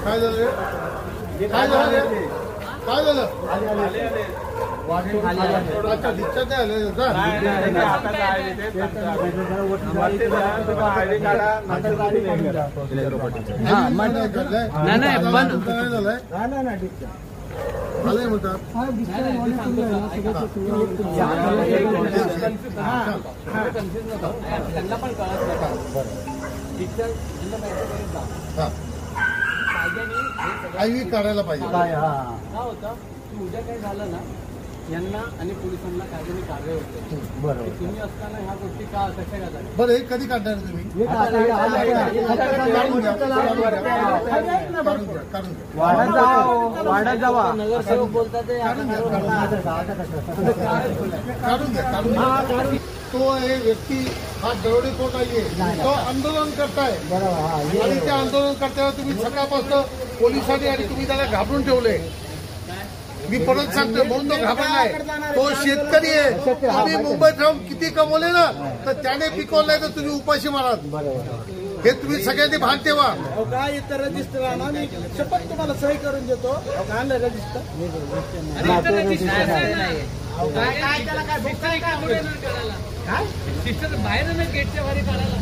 काय झालं रे? काय झालं रे? काय झालं? अच्छा डिस्चार्ज नाही आले आलंय म्हणतात आयव्ही काढायला पाहिजे. काय होतं की उद्या काय झालं ना यांना आणि पोलिसांना कायद्याने कारवाई होते. बरोबर. तुम्ही असताना ह्या गोष्टी का कशा घालतात? बरं हे कधी काढणार तुम्ही? काढून जावा नगरसेवक बोलतात तो हे व्यक्ती हा दरोडेखोर नाहीये, तो आंदोलन करताय आणि त्या आंदोलन करताना तुम्ही सकाळपासून पोलिसांनी आणि तुम्ही त्याला घाबरून ठेवले. मी परत सांगतो म्हणून तो घाबरलाय. तो शेतकरी आहे. तुम्ही मुंबईत राहून किती कमवले ना तर त्याने पिकवलंय तर तुम्ही उपाशी माराल. हे तुम्ही सगळ्यांनी भान ठेवा. काय इथं रजिस्टर आणा मी शपथ तुम्हाला सही करून देतो. आणलं रजिस्टर बाहेर गेटच्या बाहेर काढायला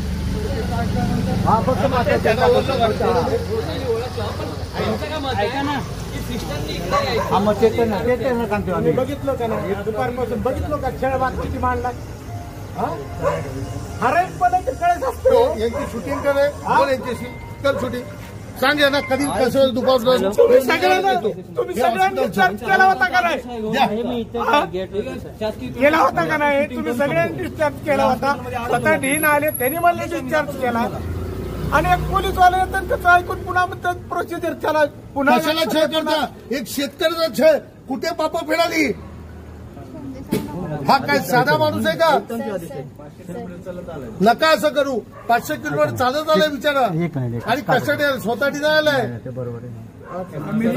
बघितलं का नाही दुपारपासून बघितलं का खेळ बाग किती मांडला हरेकपणे कळत असतो. यांची शूटिंग करे बोल यांच्याशी कर शूटिंग सांग यांना कधी कसं दुपार तुम्ही सगळ्यांनी चार्ज केला होता का नाही? केला होता का नाही? तुम्ही सगळ्यांनी डिस्चार्ज केला होता. आता ढीन आले त्यांनी मला डिस्चार्ज केला आणि एक पोलीसवाले येतात त्याचं ऐकून पुन्हा प्रोसिजर चला पुन्हा कशाला छळ करता? एक शेतकऱ्याचा छळ कुठे पापा फेडाली? हा काय साधा माणूस आहे का? नका असं करू. 500 किलोमीटर चालत आलाय बिचारा आणि कशासाठी स्वतःसाठी नाही आलाय. तुम्ही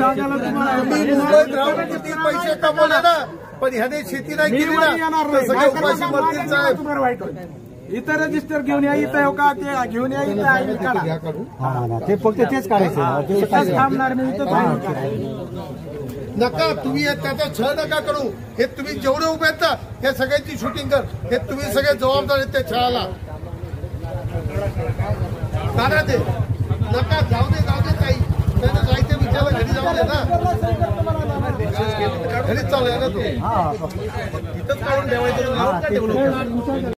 मुंबईत राहून किती पैसे कमवले ना पण ह्याने शेती नाही केली ना तर सगळे उपाशी मरतील साहेब. इथं रजिस्टर घेऊन या इथं हो का ते घेऊन या इथं ते फक्त तेच काढायचं थांबणार मी इथं नका तुम्ही त्याचा छळ नका करू. हे तुम्ही जेवढे उभे आहेत ना हे सगळ्यांची शूटिंग कर. हे तुम्ही सगळे जबाबदार आहेत त्या छळाला. काढा ते नका जाऊ दे ताई त्यांना जायचं विचारलं घरी जाऊ दे ना. घरीच चालू आहे ना तो इथंच काढून ठेवायचं.